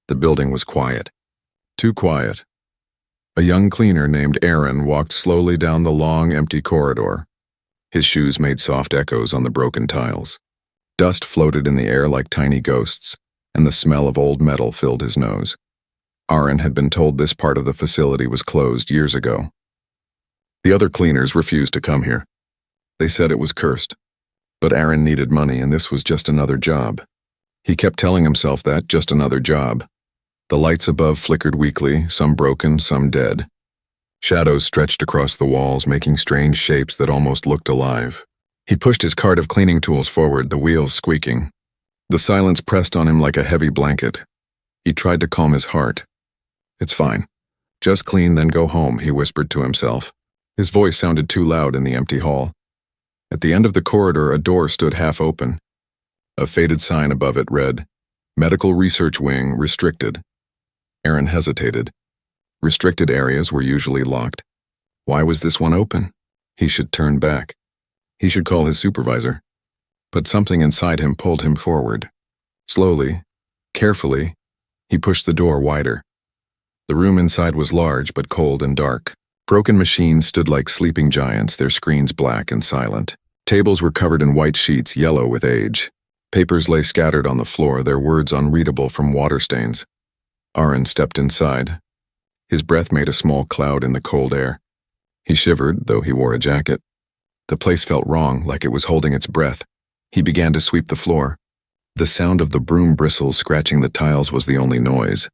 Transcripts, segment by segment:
The building was quiet. Too quiet. A young cleaner named Aaron walked slowly down the long, empty corridor. His shoes made soft echoes on the broken tiles. Dust floated in the air like tiny ghosts, and the smell of old metal filled his nose. Aaron had been told this part of the facility was closed years ago. The other cleaners refused to come here. They said it was cursed. But Aaron needed money, and this was just another job. He kept telling himself that, just another job. The lights above flickered weakly, some broken, some dead. Shadows stretched across the walls, making strange shapes that almost looked alive. He pushed his cart of cleaning tools forward, the wheels squeaking. The silence pressed on him like a heavy blanket. He tried to calm his heart. "It's fine. Just clean, then go home," he whispered to himself. His voice sounded too loud in the empty hall. At the end of the corridor, a door stood half open. A faded sign above it read, "Medical Research Wing, Restricted." Aaron hesitated. Restricted areas were usually locked. Why was this one open? He should turn back. He should call his supervisor. But something inside him pulled him forward. Slowly, carefully, he pushed the door wider. The room inside was large but cold and dark. Broken machines stood like sleeping giants, their screens black and silent. Tables were covered in white sheets, yellow with age. Papers lay scattered on the floor, their words unreadable from water stains. Aaron stepped inside. His breath made a small cloud in the cold air. He shivered, though he wore a jacket. The place felt wrong, like it was holding its breath. He began to sweep the floor. The sound of the broom bristles scratching the tiles was the only noise.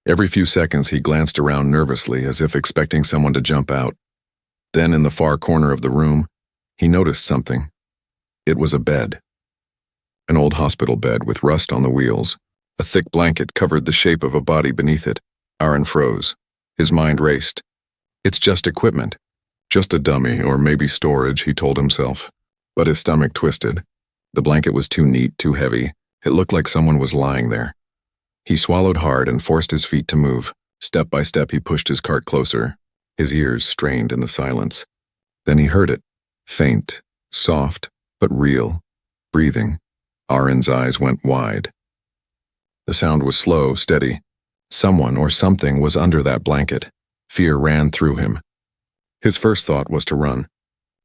Every few seconds he glanced around nervously, as if expecting someone to jump out. Then, in the far corner of the room, he noticed something. It was a bed. An old hospital bed with rust on the wheels. A thick blanket covered the shape of a body beneath it. Aaron froze. His mind raced. It's just equipment. Just a dummy, or maybe storage, he told himself. But his stomach twisted. The blanket was too neat, too heavy. It looked like someone was lying there. He swallowed hard and forced his feet to move. Step by step he pushed his cart closer. His ears strained in the silence. Then he heard it. Faint, soft, but real. Breathing. Aaron's eyes went wide. The sound was slow, steady. Someone or something was under that blanket. Fear ran through him. His first thought was to run.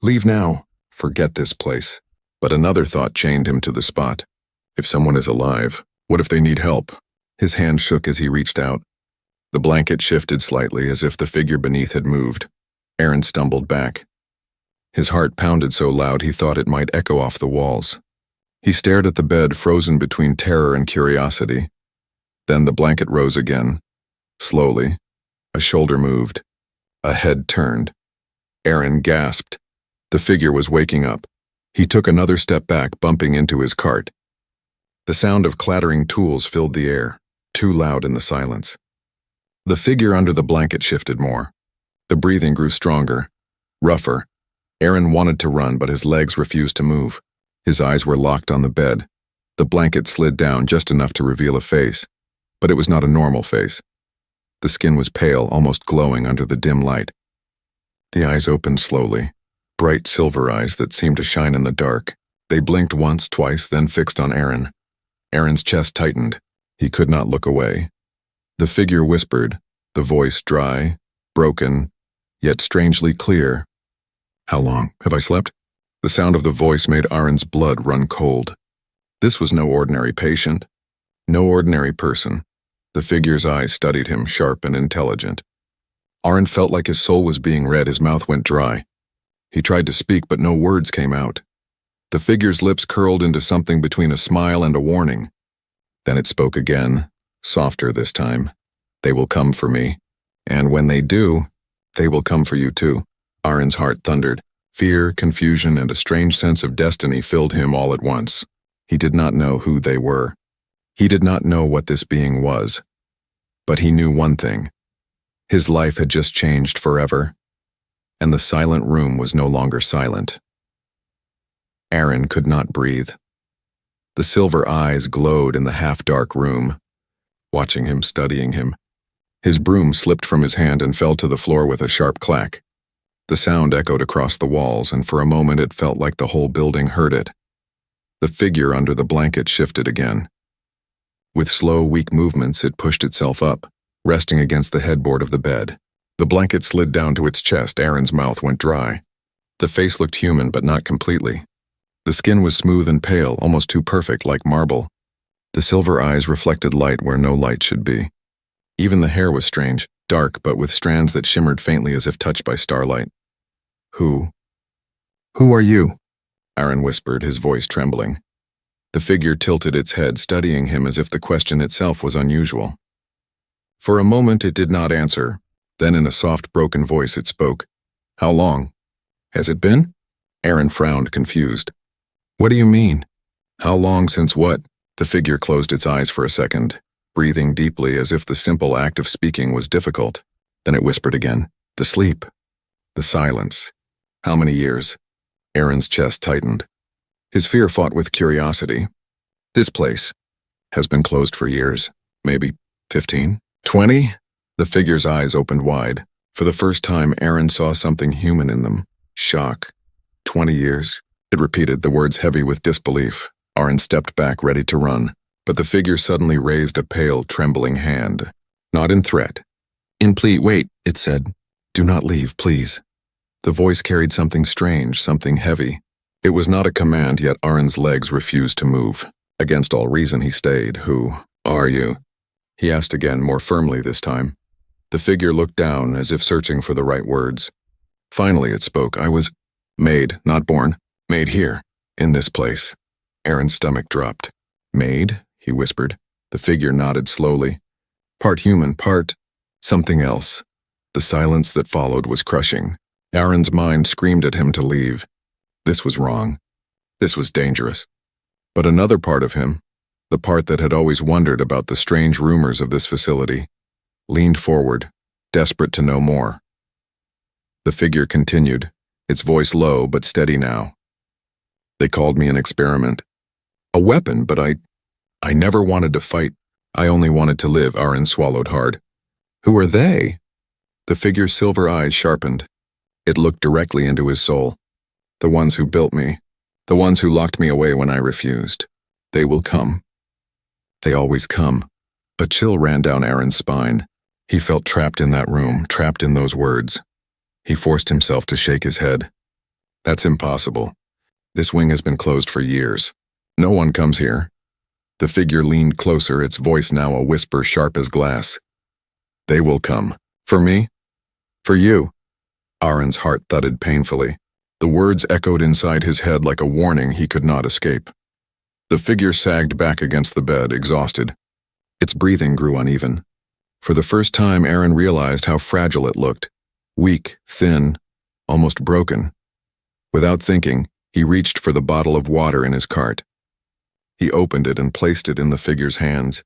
Leave now. Forget this place. But another thought chained him to the spot. If someone is alive, what if they need help? His hand shook as he reached out. The blanket shifted slightly, as if the figure beneath had moved. Aaron stumbled back. His heart pounded so loud he thought it might echo off the walls. He stared at the bed, frozen between terror and curiosity. Then the blanket rose again. Slowly. A shoulder moved. A head turned. Aaron gasped. The figure was waking up. He took another step back, bumping into his cart. The sound of clattering tools filled the air, too loud in the silence. The figure under the blanket shifted more. The breathing grew stronger, rougher. Aaron wanted to run, but his legs refused to move. His eyes were locked on the bed. The blanket slid down just enough to reveal a face, but it was not a normal face. The skin was pale, almost glowing under the dim light. The eyes opened slowly, bright silver eyes that seemed to shine in the dark. They blinked once, twice, then fixed on Aaron. Aaron's chest tightened. He could not look away. The figure whispered, the voice dry, broken, yet strangely clear. "How long? Have I slept?" The sound of the voice made Aaron's blood run cold. This was no ordinary patient, no ordinary person. The figure's eyes studied him, sharp and intelligent. Aaron felt like his soul was being read. His mouth went dry. He tried to speak, but no words came out. The figure's lips curled into something between a smile and a warning. Then it spoke again, softer this time. "They will come for me. And when they do, they will come for you too." Aaron's heart thundered. Fear, confusion, and a strange sense of destiny filled him all at once. He did not know who they were. He did not know what this being was. But he knew one thing. His life had just changed forever, and the silent room was no longer silent. Aaron could not breathe. The silver eyes glowed in the half-dark room, watching him, studying him. His broom slipped from his hand and fell to the floor with a sharp clack. The sound echoed across the walls, and for a moment it felt like the whole building heard it. The figure under the blanket shifted again. With slow, weak movements, it pushed itself up, resting against the headboard of the bed. The blanket slid down to its chest. Aaron's mouth went dry. The face looked human, but not completely. The skin was smooth and pale, almost too perfect, like marble. The silver eyes reflected light where no light should be. Even the hair was strange, dark, but with strands that shimmered faintly as if touched by starlight. Who are you? Aaron whispered, his voice trembling. The figure tilted its head, studying him as if the question itself was unusual. For a moment it did not answer. Then in a soft, broken voice it spoke. How long? Has it been? Aaron frowned, confused. What do you mean? How long since what? The figure closed its eyes for a second, breathing deeply as if the simple act of speaking was difficult. Then it whispered again. The sleep. The silence. How many years? Aaron's chest tightened. His fear fought with curiosity. This place has been closed for years. Maybe 15? 20? The figure's eyes opened wide. For the first time, Aaron saw something human in them. Shock. 20 years? It repeated, the words heavy with disbelief. Aaron stepped back, ready to run, but the figure suddenly raised a pale, trembling hand. Not in threat. In plea, wait, it said. Do not leave, please. The voice carried something strange, something heavy. It was not a command, yet Aaron's legs refused to move. Against all reason, he stayed. Who are you? He asked again, more firmly this time. The figure looked down, as if searching for the right words. Finally it spoke. I was made, not born. Made here, in this place. Aaron's stomach dropped. Made? He whispered. The figure nodded slowly. Part human, part something else. The silence that followed was crushing. Aaron's mind screamed at him to leave. This was wrong. This was dangerous. But another part of him, the part that had always wondered about the strange rumors of this facility, leaned forward, desperate to know more. The figure continued, its voice low but steady now. They called me an experiment. A weapon, but I never wanted to fight. I only wanted to live. Aaron swallowed hard. Who are they? The figure's silver eyes sharpened. It looked directly into his soul. The ones who built me. The ones who locked me away when I refused. They will come. They always come. A chill ran down Aaron's spine. He felt trapped in that room, trapped in those words. He forced himself to shake his head. That's impossible. This wing has been closed for years. No one comes here. The figure leaned closer, its voice now a whisper sharp as glass. They will come. For me? For you. Aaron's heart thudded painfully. The words echoed inside his head like a warning he could not escape. The figure sagged back against the bed, exhausted. Its breathing grew uneven. For the first time, Aaron realized how fragile it looked. Weak, thin, almost broken. Without thinking, he reached for the bottle of water in his cart. He opened it and placed it in the figure's hands.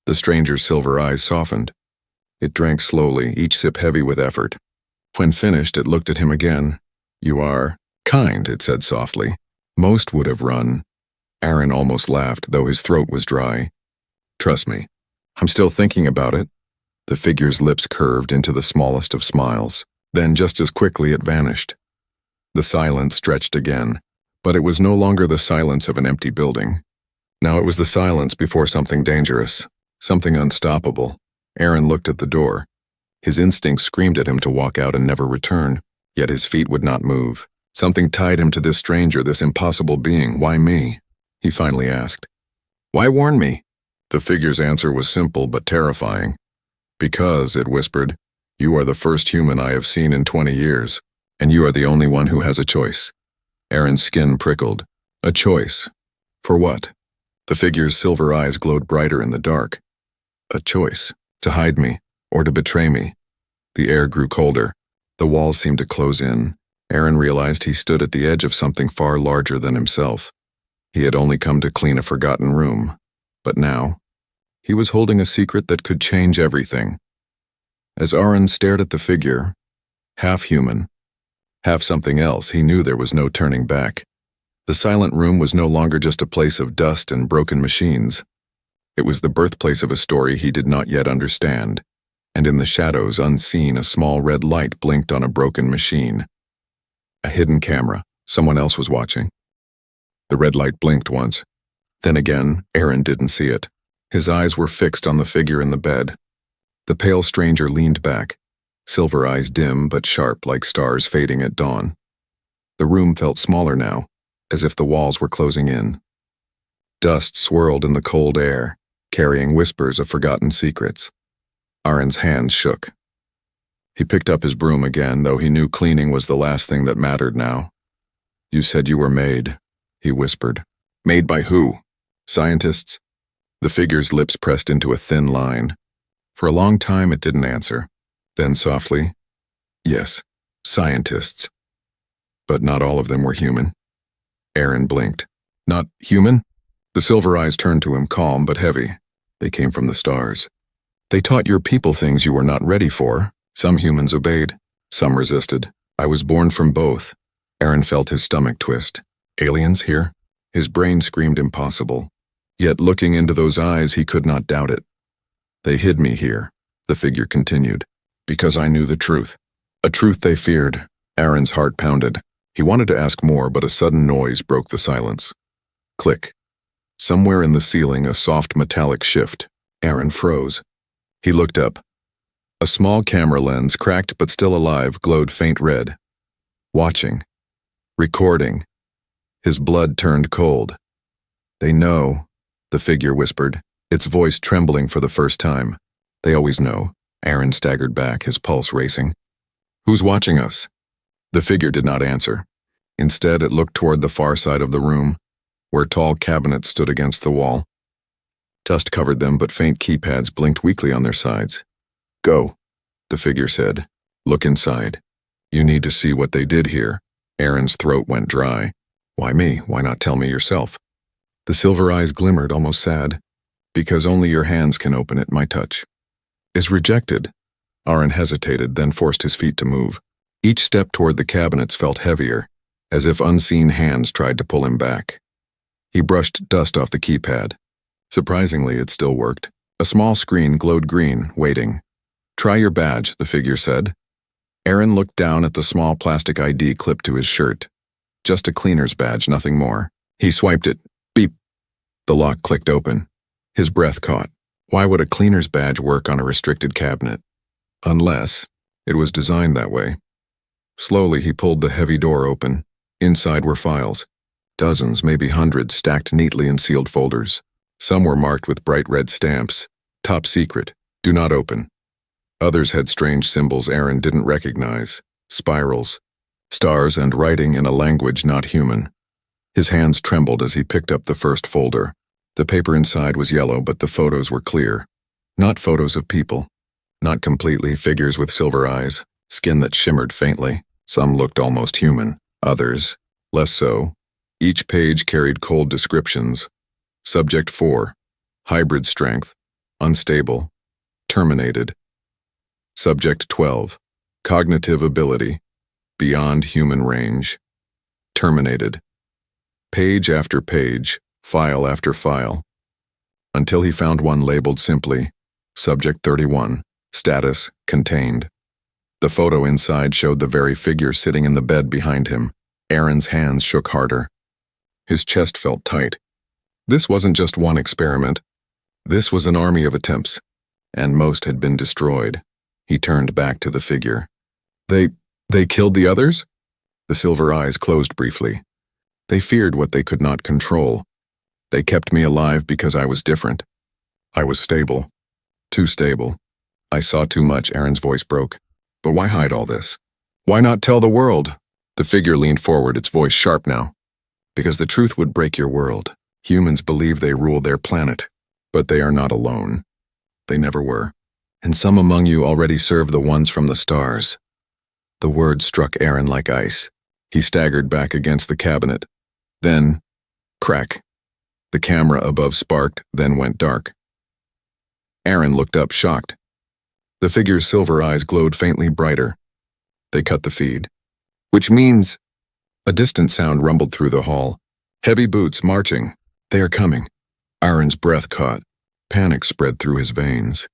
The stranger's silver eyes softened. It drank slowly, each sip heavy with effort. When finished, it looked at him again. You are kind, it said softly. Most would have run. Aaron almost laughed, though his throat was dry. Trust me, I'm still thinking about it. The figure's lips curved into the smallest of smiles. Then just as quickly it vanished. The silence stretched again, but it was no longer the silence of an empty building. Now it was the silence before something dangerous, something unstoppable. Aaron looked at the door. His instincts screamed at him to walk out and never return, yet his feet would not move. Something tied him to this stranger, this impossible being. Why me? He finally asked. Why warn me? The figure's answer was simple but terrifying. Because, it whispered, you are the first human I have seen in 20 years, and you are the only one who has a choice. Aaron's skin prickled. A choice? For what? The figure's silver eyes glowed brighter in the dark. A choice. To hide me, or to betray me. The air grew colder. The walls seemed to close in. Aaron realized he stood at the edge of something far larger than himself. He had only come to clean a forgotten room. But now, he was holding a secret that could change everything. As Aaron stared at the figure, half human, half something else, he knew there was no turning back. The silent room was no longer just a place of dust and broken machines. It was the birthplace of a story he did not yet understand, and in the shadows, unseen, a small red light blinked on a broken machine. A hidden camera. Someone else was watching. The red light blinked once. Then again, Aaron didn't see it. His eyes were fixed on the figure in the bed. The pale stranger leaned back, silver eyes dim but sharp like stars fading at dawn. The room felt smaller now, as if the walls were closing in. Dust swirled in the cold air, carrying whispers of forgotten secrets. Aaron's hands shook. He picked up his broom again, though he knew cleaning was the last thing that mattered now. "You said you were made," he whispered. "Made by who? Scientists?" The figure's lips pressed into a thin line. For a long time it didn't answer. Then softly, "Yes, scientists. But not all of them were human." Aaron blinked. "Not human?" The silver eyes turned to him, calm but heavy. "They came from the stars. They taught your people things you were not ready for. Some humans obeyed, some resisted. I was born from both." Aaron felt his stomach twist. Aliens here? His brain screamed impossible. Yet looking into those eyes, he could not doubt it. "They hid me here," the figure continued, "because I knew the truth. A truth they feared." Aaron's heart pounded. He wanted to ask more, but a sudden noise broke the silence. Click. Somewhere in the ceiling, a soft metallic shift. Aaron froze. He looked up. A small camera lens, cracked but still alive, glowed faint red. Watching. Recording. His blood turned cold. "They know," the figure whispered, its voice trembling for the first time. "They always know." Aaron staggered back, his pulse racing. "Who's watching us?" The figure did not answer. Instead, it looked toward the far side of the room, where tall cabinets stood against the wall. Dust covered them, but faint keypads blinked weakly on their sides. "Go," the figure said. "Look inside. You need to see what they did here." Aaron's throat went dry. "Why me? Why not tell me yourself?" The silver eyes glimmered, almost sad. "Because only your hands can open it, my touch." "Is rejected." Aaron hesitated, then forced his feet to move. Each step toward the cabinets felt heavier, as if unseen hands tried to pull him back. He brushed dust off the keypad. Surprisingly, it still worked. A small screen glowed green, waiting. "Try your badge," the figure said. Aaron looked down at the small plastic ID clipped to his shirt. Just a cleaner's badge, nothing more. He swiped it. Beep. The lock clicked open. His breath caught. Why would a cleaner's badge work on a restricted cabinet? Unless it was designed that way. Slowly, he pulled the heavy door open. Inside were files. Dozens, maybe hundreds, stacked neatly in sealed folders. Some were marked with bright red stamps. Top secret. Do not open. Others had strange symbols Aaron didn't recognize. Spirals. Stars and writing in a language not human. His hands trembled as he picked up the first folder. The paper inside was yellow, but the photos were clear. Not photos of people. Not completely, figures with silver eyes, skin that shimmered faintly. Some looked almost human, others less so. Each page carried cold descriptions. Subject 4, hybrid strength, unstable, terminated. Subject 12, cognitive ability, beyond human range, terminated. Page after page, file after file, until he found one labeled simply, Subject 31, status contained. The photo inside showed the very figure sitting in the bed behind him. Aaron's hands shook harder. His chest felt tight. This wasn't just one experiment. This was an army of attempts, and most had been destroyed. He turned back to the figure. They killed the others?" The silver eyes closed briefly. "They feared what they could not control. They kept me alive because I was different. I was stable. Too stable. I saw too much." Aaron's voice broke. "But why hide all this? Why not tell the world?" The figure leaned forward, its voice sharp now. "Because the truth would break your world. Humans believe they rule their planet, but they are not alone. They never were. And some among you already serve the ones from the stars." The words struck Aaron like ice. He staggered back against the cabinet. Then, crack. The camera above sparked, then went dark. Aaron looked up, shocked. The figure's silver eyes glowed faintly brighter. They cut the feed. "Which means—" A distant sound rumbled through the hall. Heavy boots marching. "They are coming." Aaron's breath caught. Panic spread through his veins.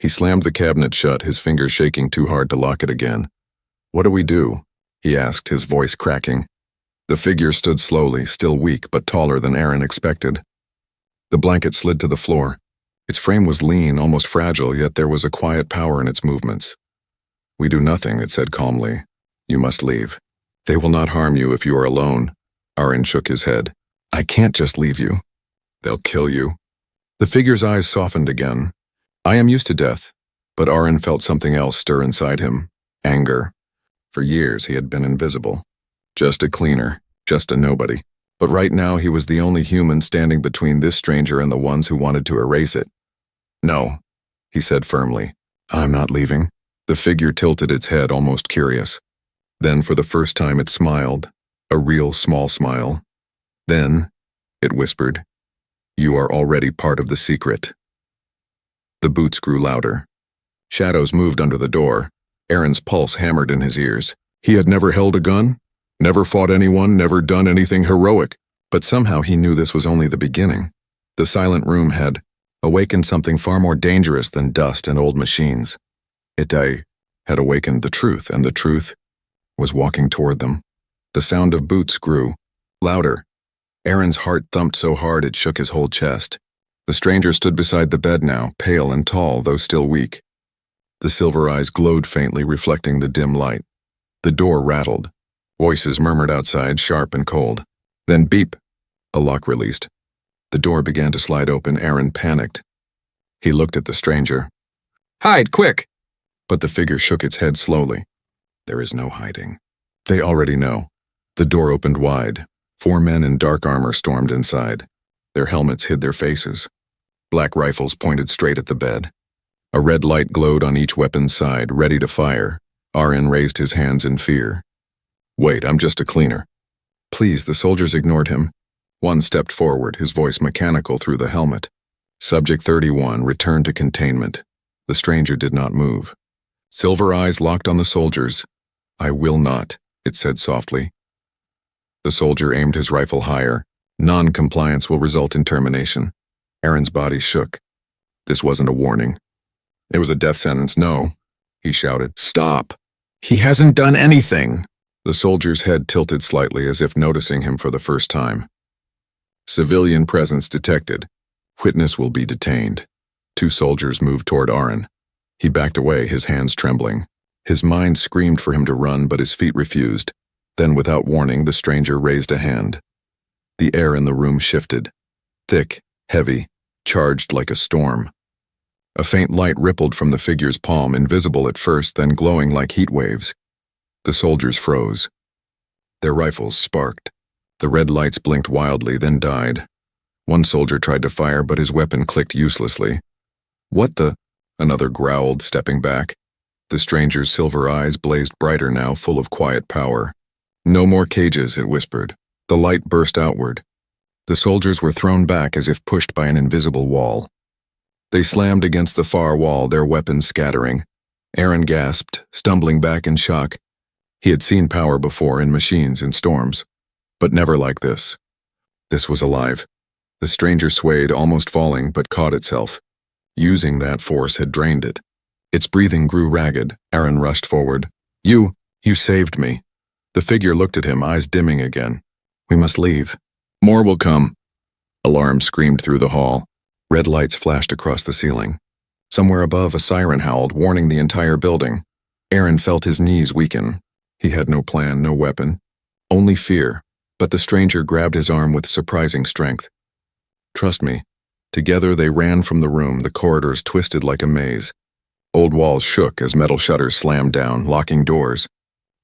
He slammed the cabinet shut, his fingers shaking too hard to lock it again. "What do we do?" he asked, his voice cracking. The figure stood slowly, still weak but taller than Aaron expected. The blanket slid to the floor. Its frame was lean, almost fragile, yet there was a quiet power in its movements. "We do nothing," it said calmly. "You must leave. They will not harm you if you are alone." Aaron shook his head. "I can't just leave you. They'll kill you." The figure's eyes softened again. "I am used to death." But Aaron felt something else stir inside him. Anger. For years he had been invisible. Just a cleaner, just a nobody. But right now he was the only human standing between this stranger and the ones who wanted to erase it. "No," he said firmly. "I'm not leaving." The figure tilted its head, almost curious. Then for the first time it smiled, a real small smile. Then, it whispered, "You are already part of the secret." The boots grew louder. Shadows moved under the door. Aaron's pulse hammered in his ears. He had never held a gun, never fought anyone, never done anything heroic. But somehow he knew this was only the beginning. The silent room had awakened something far more dangerous than dust and old machines. It had awakened the truth, and the truth was walking toward them. The sound of boots grew louder. Aaron's heart thumped so hard it shook his whole chest. The stranger stood beside the bed now, pale and tall, though still weak. The silver eyes glowed faintly, reflecting the dim light. The door rattled. Voices murmured outside, sharp and cold. Then beep. A lock released. The door began to slide open. Aaron panicked. He looked at the stranger. "Hide, quick!" But the figure shook its head slowly. "There is no hiding. They already know." The door opened wide. 4 men in dark armor stormed inside. Their helmets hid their faces. Black rifles pointed straight at the bed. A red light glowed on each weapon's side, ready to fire. Aaron raised his hands in fear. "Wait, I'm just a cleaner." "Please," the soldiers ignored him. One stepped forward, his voice mechanical through the helmet. "Subject 31, return to containment." The stranger did not move. Silver eyes locked on the soldiers. "I will not," it said softly. The soldier aimed his rifle higher. "Non-compliance will result in termination." Aaron's body shook. This wasn't a warning. It was a death sentence. "No," he shouted. "Stop. He hasn't done anything." The soldier's head tilted slightly as if noticing him for the first time. "Civilian presence detected. Witness will be detained." 2 soldiers moved toward Aaron. He backed away, his hands trembling. His mind screamed for him to run, but his feet refused. Then, without warning, the stranger raised a hand. The air in the room shifted. Thick, heavy, charged like a storm. A faint light rippled from the figure's palm, invisible at first, then glowing like heat waves. The soldiers froze. Their rifles sparked. The red lights blinked wildly, then died. One soldier tried to fire, but his weapon clicked uselessly. "What the?" Another growled, stepping back. The stranger's silver eyes blazed brighter now, full of quiet power. "No more cages," it whispered. The light burst outward. The soldiers were thrown back as if pushed by an invisible wall. They slammed against the far wall, their weapons scattering. Aaron gasped, stumbling back in shock. He had seen power before in machines and storms, but never like this. This was alive. The stranger swayed, almost falling, but caught itself. Using that force had drained it. Its breathing grew ragged. Aaron rushed forward. You saved me." The figure looked at him, eyes dimming again. "We must leave. More will come." Alarms screamed through the hall. Red lights flashed across the ceiling. Somewhere above, a siren howled, warning the entire building. Aaron felt his knees weaken. He had no plan, no weapon. Only fear. But the stranger grabbed his arm with surprising strength. "Trust me." Together they ran from the room, the corridors twisted like a maze. Old walls shook as metal shutters slammed down, locking doors.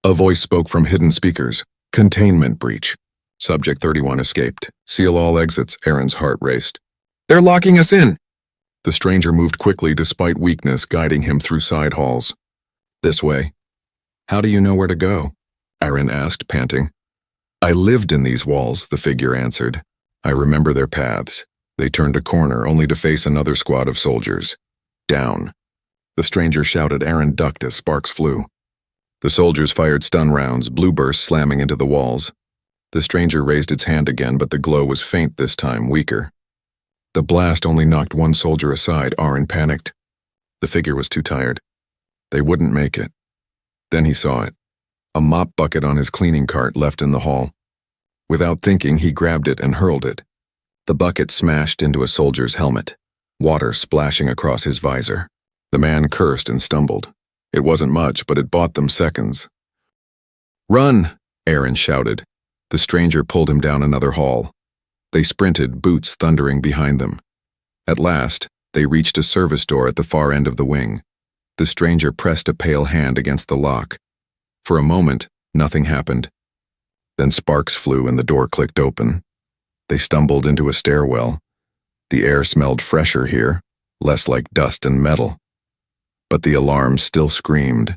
A voice spoke from hidden speakers. "Containment breach. Subject 31 escaped. Seal all exits." Aaron's heart raced. "They're locking us in!" The stranger moved quickly despite weakness, guiding him through side halls. "This way." "How do you know where to go?" Aaron asked, panting. "I lived in these walls," the figure answered. "I remember their paths." They turned a corner, only to face another squad of soldiers. "Down." The stranger shouted. Aaron ducked as sparks flew. The soldiers fired stun rounds, blue bursts slamming into the walls. The stranger raised its hand again, but the glow was faint this time, weaker. The blast only knocked one soldier aside. Aaron panicked. The figure was too tired. They wouldn't make it. Then he saw it. A mop bucket on his cleaning cart left in the hall. Without thinking, he grabbed it and hurled it. The bucket smashed into a soldier's helmet. water splashing across his visor. The man cursed and stumbled. It wasn't much, but it bought them seconds. "Run!" Aaron shouted. The stranger pulled him down another hall. They sprinted, boots thundering behind them. At last, they reached a service door at the far end of the wing. The stranger pressed a pale hand against the lock. For a moment, nothing happened. Then sparks flew and the door clicked open. They stumbled into a stairwell. The air smelled fresher here, less like dust and metal. But the alarm still screamed.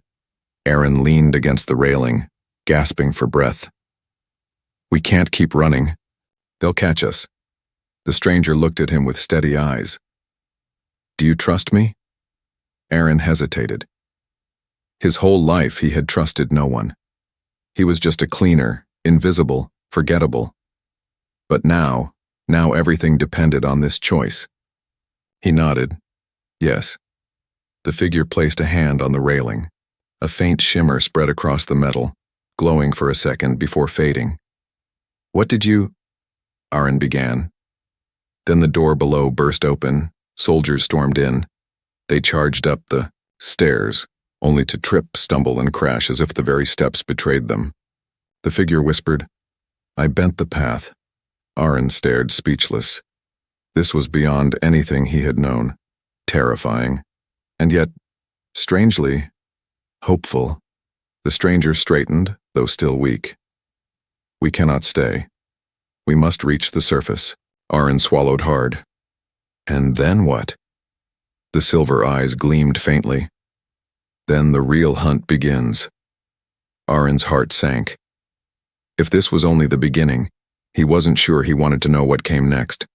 Aaron leaned against the railing, gasping for breath. "We can't keep running. They'll catch us." The stranger looked at him with steady eyes. "Do you trust me?" Aaron hesitated. His whole life he had trusted no one. He was just a cleaner, invisible, forgettable. But now everything depended on this choice. He nodded. Yes. The figure placed a hand on the railing. A faint shimmer spread across the metal, glowing for a second before fading. "What did you—" Aaron began. Then the door below burst open. Soldiers stormed in. They charged up the stairs, only to trip, stumble, and crash as if the very steps betrayed them. The figure whispered, "I bent the path." Aaron stared, speechless. This was beyond anything he had known. Terrifying. And yet, strangely, hopeful. The stranger straightened, though still weak. "We cannot stay. We must reach the surface." Aaron swallowed hard. "And then what?" The silver eyes gleamed faintly. "Then the real hunt begins." Aaron's heart sank. If this was only the beginning, he wasn't sure he wanted to know what came next.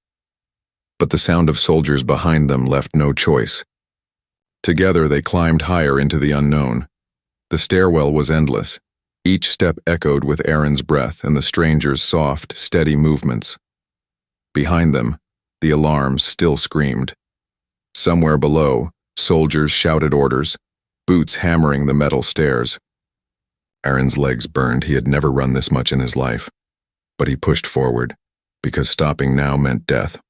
But the sound of soldiers behind them left no choice. Together they climbed higher into the unknown. The stairwell was endless. Each step echoed with Aaron's breath and the stranger's soft, steady movements. Behind them, the alarms still screamed. Somewhere below, soldiers shouted orders, boots hammering the metal stairs. Aaron's legs burned. He had never run this much in his life. But he pushed forward, because stopping now meant death,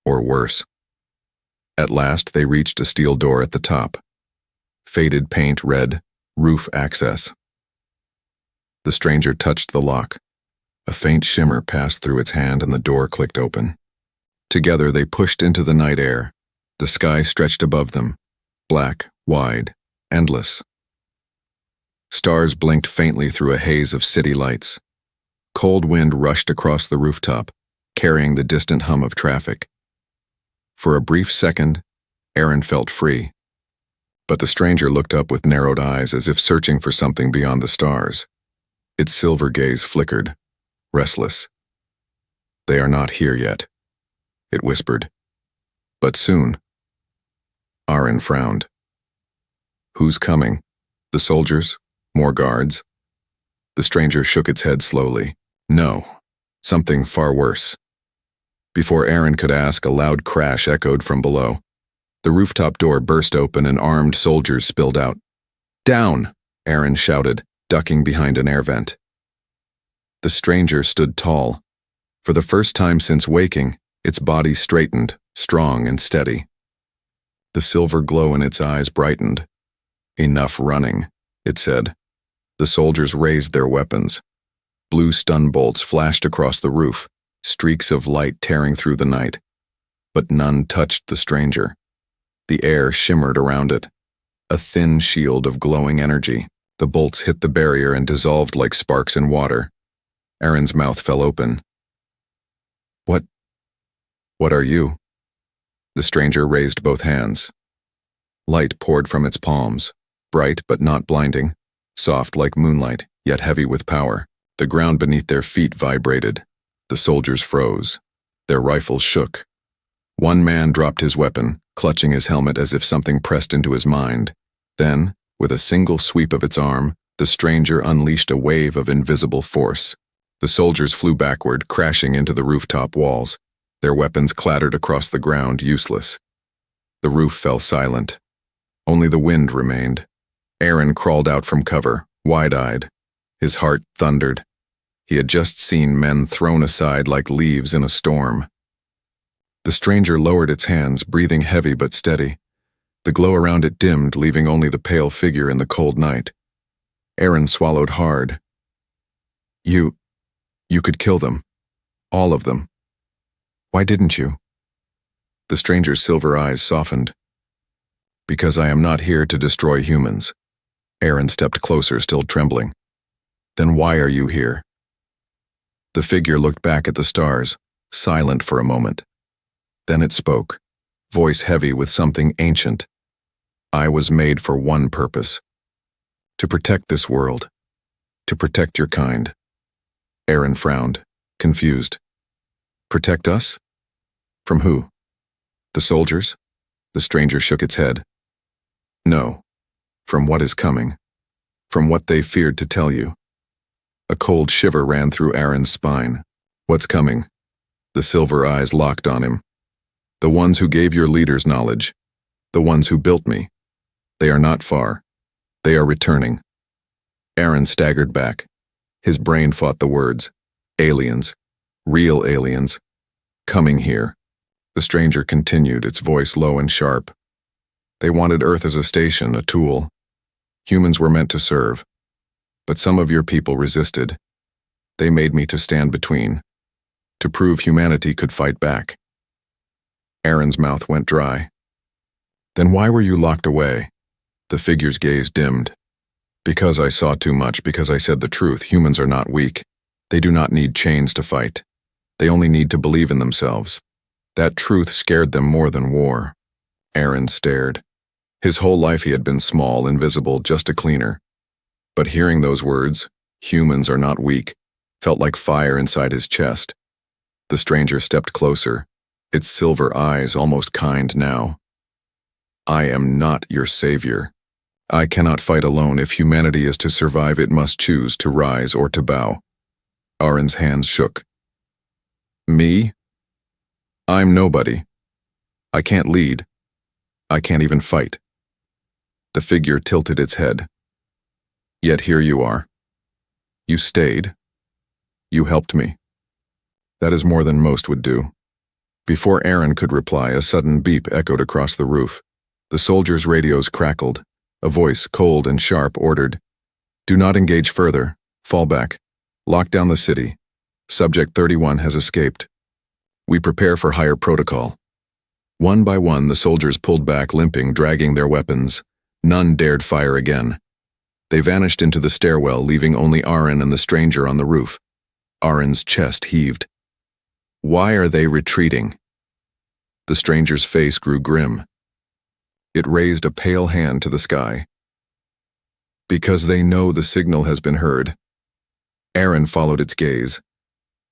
or worse. At last they reached a steel door at the top. Faded paint read, "Roof access." The stranger touched the lock. A faint shimmer passed through its hand and the door clicked open. Together they pushed into the night air. The sky stretched above them, black, wide, endless. Stars blinked faintly through a haze of city lights. Cold wind rushed across the rooftop, carrying the distant hum of traffic. For a brief second, Aaron felt free. But the stranger looked up with narrowed eyes as if searching for something beyond the stars. Its silver gaze flickered, restless. "They are not here yet," it whispered. "But soon." Aaron frowned. "Who's coming? The soldiers? More guards?" The stranger shook its head slowly. "No, something far worse." Before Aaron could ask, a loud crash echoed from below. The rooftop door burst open and armed soldiers spilled out. "Down!" Aaron shouted, ducking behind an air vent. The stranger stood tall. For the first time since waking, its body straightened, strong and steady. The silver glow in its eyes brightened. "Enough running," it said. The soldiers raised their weapons. Blue stun bolts flashed across the roof, streaks of light tearing through the night. But none touched the stranger. The air shimmered around it, a thin shield of glowing energy. The bolts hit the barrier and dissolved like sparks in water. Aaron's mouth fell open. What are you?" The stranger raised both hands. Light poured from its palms, bright but not blinding, soft like moonlight, yet heavy with power. The ground beneath their feet vibrated. The soldiers froze. Their rifles shook. One man dropped his weapon, clutching his helmet as if something pressed into his mind. Then, with a single sweep of its arm, the stranger unleashed a wave of invisible force. The soldiers flew backward, crashing into the rooftop walls. Their weapons clattered across the ground, useless. The roof fell silent. Only the wind remained. Aaron crawled out from cover, wide-eyed. His heart thundered. He had just seen men thrown aside like leaves in a storm. The stranger lowered its hands, breathing heavy but steady. The glow around it dimmed, leaving only the pale figure in the cold night. Aaron swallowed hard. You could kill them. All of them. Why didn't you? The stranger's silver eyes softened. Because I am not here to destroy humans. Aaron stepped closer, still trembling. Then why are you here? The figure looked back at the stars, silent for a moment. Then it spoke, voice heavy with something ancient. I was made for one purpose. To protect this world. To protect your kind. Aaron frowned, confused. Protect us? From who? The soldiers? The stranger shook its head. No. From what is coming. From what they feared to tell you. A cold shiver ran through Aaron's spine. What's coming? The silver eyes locked on him. The ones who gave your leaders knowledge. The ones who built me. They are not far. They are returning. Aaron staggered back. His brain fought the words. Aliens. Real aliens. Coming here. The stranger continued, its voice low and sharp. They wanted Earth as a station, a tool. Humans were meant to serve. But some of your people resisted. They made me to stand between. To prove humanity could fight back. Aaron's mouth went dry. Then why were you locked away? The figure's gaze dimmed. Because I saw too much, because I said the truth. Humans are not weak. They do not need chains to fight. They only need to believe in themselves. That truth scared them more than war. Aaron stared. His whole life he had been small, invisible, just a cleaner. But hearing those words, humans are not weak, felt like fire inside his chest. The stranger stepped closer, its silver eyes almost kind now. I am not your savior. I cannot fight alone. If humanity is to survive, it must choose to rise or to bow. Aaron's hands shook. Me? I'm nobody. I can't lead. I can't even fight. The figure tilted its head. Yet here you are. You stayed. You helped me. That is more than most would do. Before Aaron could reply, a sudden beep echoed across the roof. The soldiers' radios crackled. A voice, cold and sharp, ordered, "Do not engage further. Fall back. Lock down the city. Subject 31 has escaped. We prepare for higher protocol." One by one, the soldiers pulled back, limping, dragging their weapons. None dared fire again. They vanished into the stairwell, leaving only Aaron and the stranger on the roof. Aaron's chest heaved. Why are they retreating? The stranger's face grew grim. It raised a pale hand to the sky. Because they know the signal has been heard. Aaron followed its gaze.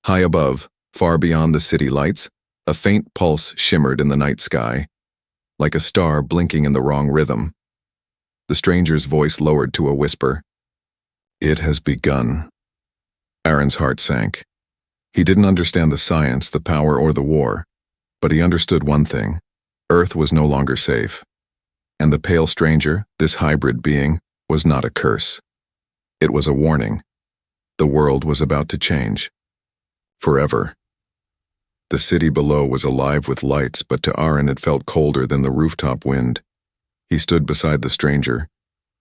High above, far beyond the city lights, a faint pulse shimmered in the night sky, like a star blinking in the wrong rhythm. The stranger's voice lowered to a whisper. It has begun. Aaron's heart sank. He didn't understand the science, the power, or the war, but he understood one thing. Earth was no longer safe. And the pale stranger, this hybrid being, was not a curse. It was a warning. The world was about to change. Forever. The city below was alive with lights, but to Aaron it felt colder than the rooftop wind. He stood beside the stranger,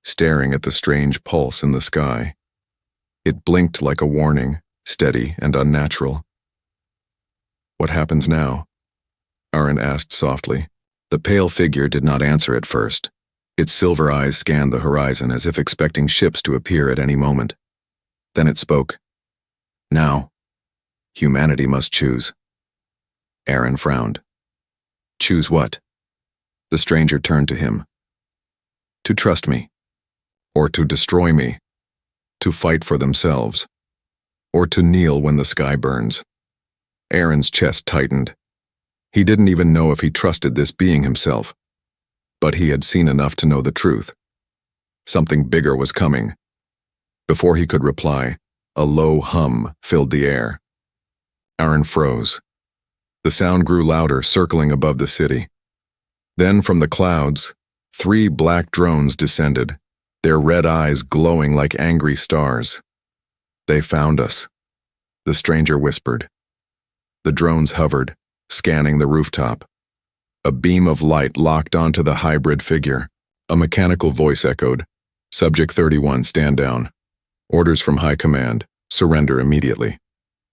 staring at the strange pulse in the sky. It blinked like a warning, steady and unnatural. What happens now? Aaron asked softly. The pale figure did not answer at first. Its silver eyes scanned the horizon as if expecting ships to appear at any moment. Then it spoke. Now, humanity must choose. Aaron frowned. Choose what? The stranger turned to him. To trust me, or to destroy me, to fight for themselves, or to kneel when the sky burns. Aaron's chest tightened. He didn't even know if he trusted this being himself, but he had seen enough to know the truth. Something bigger was coming. Before he could reply, a low hum filled the air. Aaron froze. The sound grew louder, circling above the city. Then from the clouds, 3 black drones descended, their red eyes glowing like angry stars. They found us, the stranger whispered. The drones hovered, scanning the rooftop. A beam of light locked onto the hybrid figure. A mechanical voice echoed, "Subject 31, stand down. Orders from High Command, surrender immediately."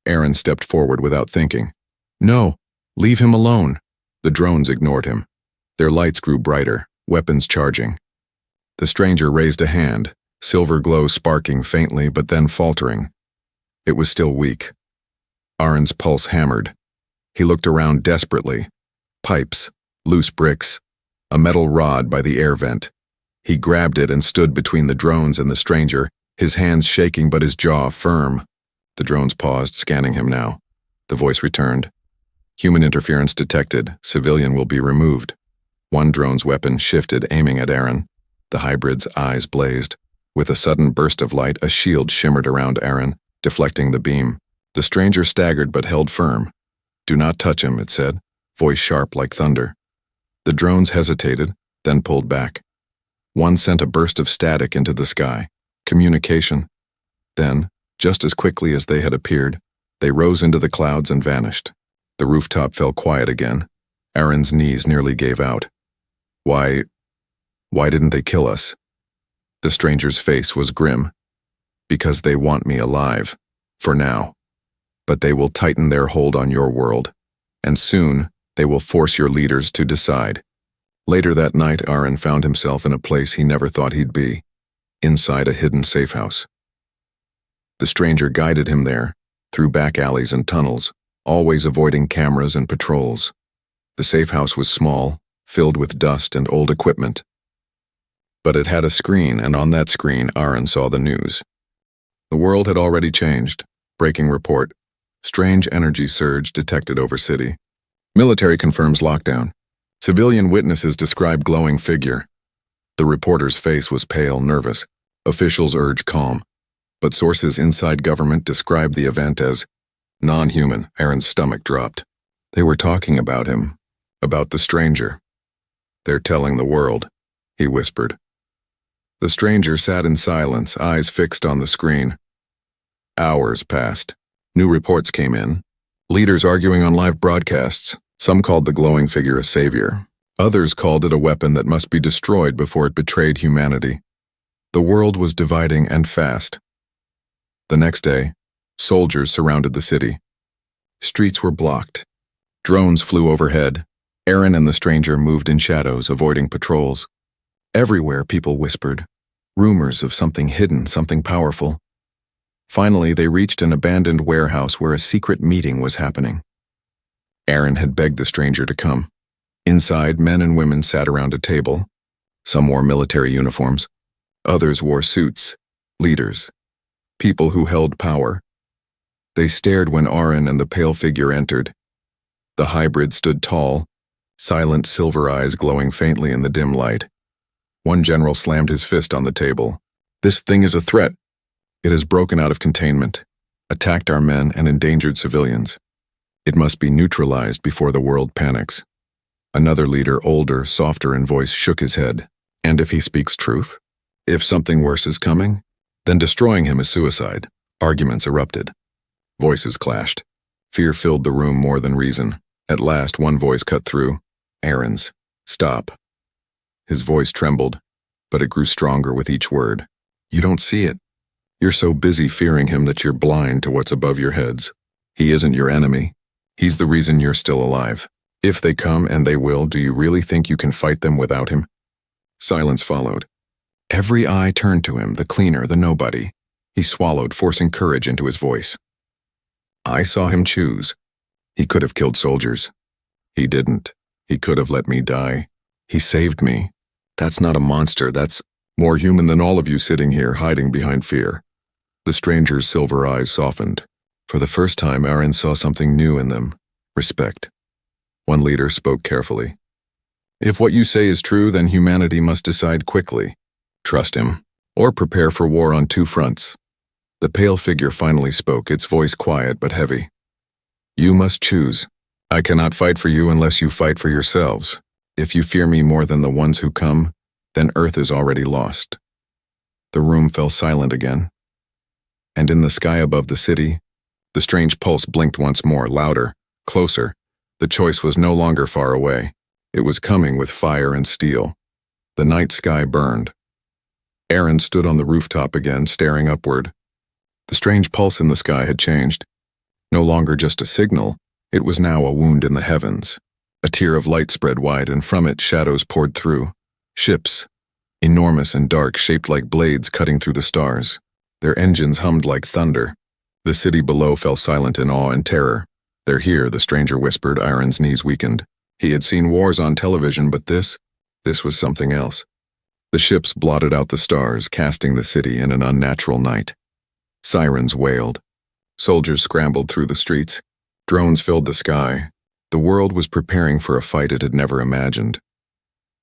Aaron stepped forward without thinking. "No, leave him alone." The drones ignored him. Their lights grew brighter, weapons charging. The stranger raised a hand, silver glow sparking faintly but then faltering. It was still weak. Aaron's pulse hammered. He looked around desperately. Pipes, loose bricks, a metal rod by the air vent. He grabbed it and stood between the drones and the stranger, his hands shaking but his jaw firm. The drones paused, scanning him now. The voice returned. "Human interference detected. Civilian will be removed." One drone's weapon shifted, aiming at Aaron. The hybrid's eyes blazed. With a sudden burst of light, a shield shimmered around Aaron, deflecting the beam. The stranger staggered but held firm. "Do not touch him," it said, voice sharp like thunder. The drones hesitated, then pulled back. One sent a burst of static into the sky. Communication. Then, just as quickly as they had appeared, they rose into the clouds and vanished. The rooftop fell quiet again. Aaron's knees nearly gave out. Why didn't they kill us?" The stranger's face was grim. "Because they want me alive. For now. But they will tighten their hold on your world. And soon, they will force your leaders to decide." Later that night, Aaron found himself in a place he never thought he'd be. Inside a hidden safe house. The stranger guided him there, through back alleys and tunnels, always avoiding cameras and patrols. The safe house was small, filled with dust and old equipment. But it had a screen, and on that screen, Aaron saw the news. The world had already changed. Breaking report. Strange energy surge detected over city. Military confirms lockdown. Civilian witnesses describe glowing figure. The reporter's face was pale, nervous. Officials urge calm. But sources inside government described the event as non-human. Aaron's stomach dropped. They were talking about him. About the stranger. "They're telling the world," he whispered. The stranger sat in silence, eyes fixed on the screen. Hours passed. New reports came in. Leaders arguing on live broadcasts. Some called the glowing figure a savior. Others called it a weapon that must be destroyed before it betrayed humanity. The world was dividing and fast. The next day, soldiers surrounded the city. Streets were blocked. Drones flew overhead. Aaron and the stranger moved in shadows, avoiding patrols. Everywhere people whispered. Rumors of something hidden, something powerful. Finally, they reached an abandoned warehouse where a secret meeting was happening. Aaron had begged the stranger to come. Inside, men and women sat around a table. Some wore military uniforms. Others wore suits. Leaders. People who held power. They stared when Aaron and the pale figure entered. The hybrid stood tall, silent silver eyes glowing faintly in the dim light. One general slammed his fist on the table. "This thing is a threat. It has broken out of containment, attacked our men and endangered civilians. It must be neutralized before the world panics." Another leader, older, softer in voice, shook his head. "And if he speaks truth? If something worse is coming? Then destroying him is suicide." Arguments erupted. Voices clashed. Fear filled the room more than reason. At last, one voice cut through. Aaron's. "Stop." His voice trembled, but it grew stronger with each word. "You don't see it. You're so busy fearing him that you're blind to what's above your heads. He isn't your enemy. He's the reason you're still alive. If they come, and they will, do you really think you can fight them without him?" Silence followed. Every eye turned to him, the cleaner, the nobody. He swallowed, forcing courage into his voice. "I saw him choose. He could have killed soldiers. He didn't. He could have let me die. He saved me. That's not a monster, that's more human than all of you sitting here hiding behind fear." The stranger's silver eyes softened. For the first time, Aaron saw something new in them. Respect. One leader spoke carefully. "If what you say is true, then humanity must decide quickly. Trust him, or prepare for war on two fronts." The pale figure finally spoke, its voice quiet but heavy. "You must choose. I cannot fight for you unless you fight for yourselves. If you fear me more than the ones who come, then Earth is already lost." The room fell silent again. And in the sky above the city, the strange pulse blinked once more, louder, closer. The choice was no longer far away. It was coming with fire and steel. The night sky burned. Aaron stood on the rooftop again, staring upward. The strange pulse in the sky had changed. No longer just a signal, it was now a wound in the heavens. A tier of light spread wide, and from it shadows poured through. Ships, enormous and dark, shaped like blades cutting through the stars. Their engines hummed like thunder. The city below fell silent in awe and terror. "They're here," the stranger whispered. Aaron's knees weakened. He had seen wars on television, but this was something else. The ships blotted out the stars, casting the city in an unnatural night. Sirens wailed. Soldiers scrambled through the streets. Drones filled the sky. The world was preparing for a fight it had never imagined.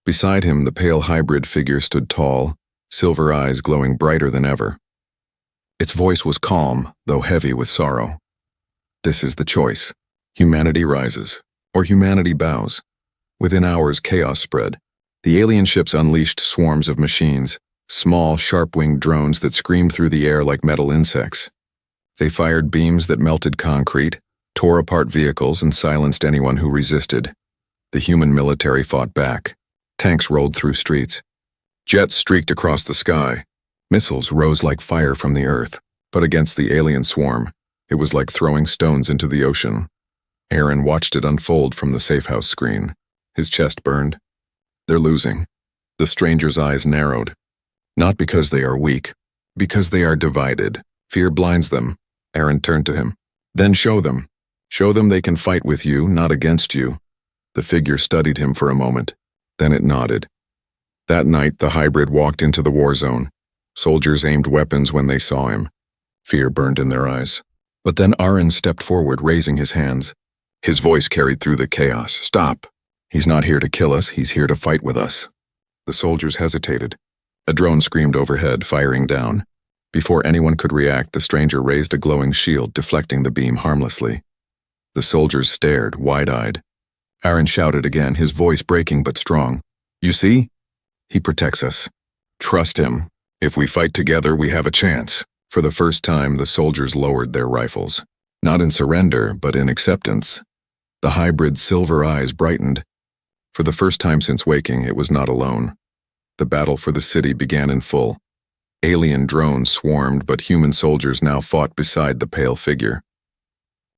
Beside him, the pale hybrid figure stood tall, silver eyes glowing brighter than ever. Its voice was calm, though heavy with sorrow. "This is the choice. Humanity rises, or humanity bows." Within hours, chaos spread. The alien ships unleashed swarms of machines, small, sharp-winged drones that screamed through the air like metal insects. They fired beams that melted concrete, tore apart vehicles, and silenced anyone who resisted. The human military fought back. Tanks rolled through streets. Jets streaked across the sky. Missiles rose like fire from the earth, but against the alien swarm, it was like throwing stones into the ocean. Aaron watched it unfold from the safehouse screen. His chest burned. "They're losing." The stranger's eyes narrowed. "Not because they are weak, because they are divided. Fear blinds them." Aaron turned to him. "Then show them. Show them they can fight with you, not against you." The figure studied him for a moment. Then it nodded. That night, the hybrid walked into the war zone. Soldiers aimed weapons when they saw him. Fear burned in their eyes. But then Aaron stepped forward, raising his hands. His voice carried through the chaos. "Stop. He's not here to kill us, he's here to fight with us." The soldiers hesitated. A drone screamed overhead, firing down. Before anyone could react, the stranger raised a glowing shield, deflecting the beam harmlessly. The soldiers stared, wide-eyed. Aaron shouted again, his voice breaking but strong. "You see? He protects us. Trust him. If we fight together, we have a chance." For the first time, the soldiers lowered their rifles. Not in surrender, but in acceptance. The hybrid's silver eyes brightened. For the first time since waking, it was not alone. The battle for the city began in full. Alien drones swarmed, but human soldiers now fought beside the pale figure.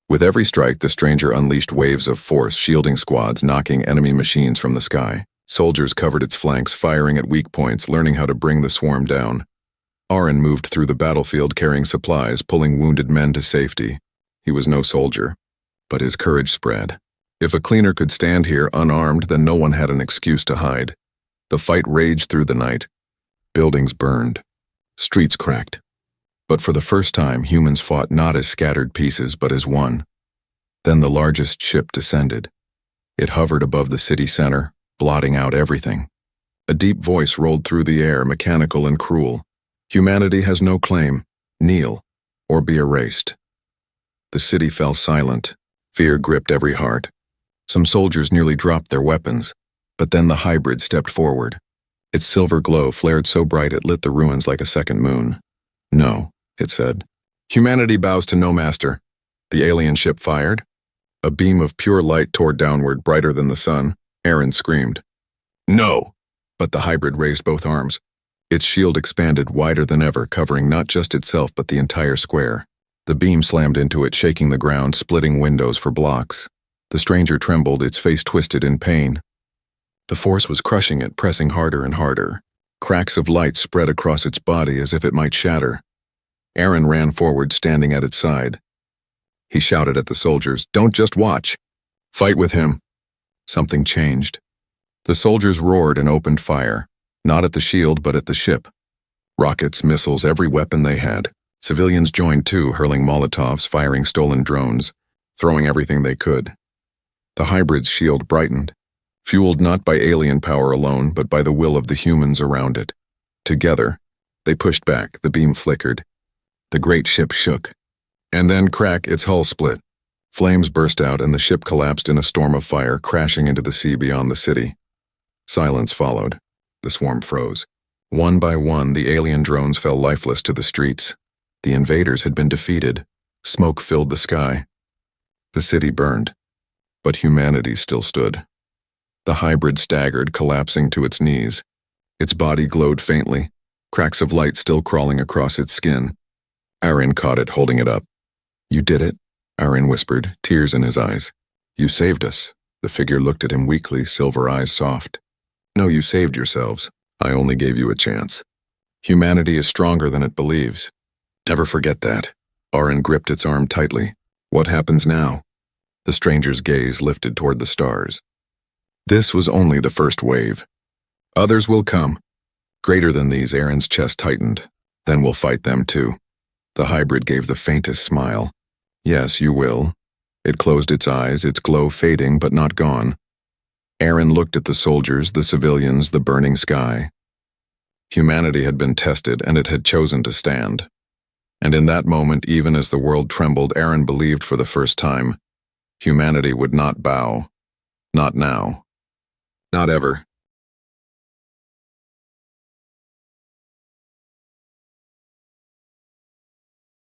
With every strike, the stranger unleashed waves of force, shielding squads, knocking enemy machines from the sky. Soldiers covered its flanks, firing at weak points, learning how to bring the swarm down. Aaron moved through the battlefield carrying supplies, pulling wounded men to safety. He was no soldier, but his courage spread. If a cleaner could stand here unarmed, then no one had an excuse to hide. The fight raged through the night. Buildings burned. Streets cracked. But for the first time, humans fought not as scattered pieces, but as one. Then the largest ship descended. It hovered above the city center, blotting out everything. A deep voice rolled through the air, mechanical and cruel. "Humanity has no claim. Kneel, or be erased." The city fell silent. Fear gripped every heart. Some soldiers nearly dropped their weapons, but then the hybrid stepped forward. Its silver glow flared so bright it lit the ruins like a second moon. "No," it said. "Humanity bows to no master." The alien ship fired. A beam of pure light tore downward, brighter than the sun. Aaron screamed. "No!" But the hybrid raised both arms. Its shield expanded wider than ever, covering not just itself but the entire square. The beam slammed into it, shaking the ground, splitting windows for blocks. The stranger trembled, its face twisted in pain. The force was crushing it, pressing harder and harder. Cracks of light spread across its body as if it might shatter. Aaron ran forward, standing at its side. He shouted at the soldiers, "Don't just watch. Fight with him." Something changed. The soldiers roared and opened fire, not at the shield but at the ship. Rockets, missiles, every weapon they had. Civilians joined too, hurling Molotovs, firing stolen drones, throwing everything they could. The hybrid's shield brightened, fueled not by alien power alone, but by the will of the humans around it. Together, they pushed back, the beam flickered. The great ship shook. And then crack, its hull split. Flames burst out and the ship collapsed in a storm of fire, crashing into the sea beyond the city. Silence followed. The swarm froze. One by one, the alien drones fell lifeless to the streets. The invaders had been defeated. Smoke filled the sky. The city burned. But humanity still stood. The hybrid staggered, collapsing to its knees. Its body glowed faintly, cracks of light still crawling across its skin. Aaron caught it, holding it up. "You did it," Aaron whispered, tears in his eyes. "You saved us." The figure looked at him weakly, silver eyes soft. "No, you saved yourselves. I only gave you a chance. Humanity is stronger than it believes. Never forget that." Aaron gripped its arm tightly. "What happens now?" The stranger's gaze lifted toward the stars. This was only the first wave. Others will come. Greater than these, Aaron's chest tightened. Then we'll fight them too. The hybrid gave the faintest smile. "Yes, you will." It closed its eyes, its glow fading but not gone. Aaron looked at the soldiers, the civilians, the burning sky. Humanity had been tested, and it had chosen to stand. And in that moment, even as the world trembled, Aaron believed for the first time, humanity would not bow. Not now. Not ever.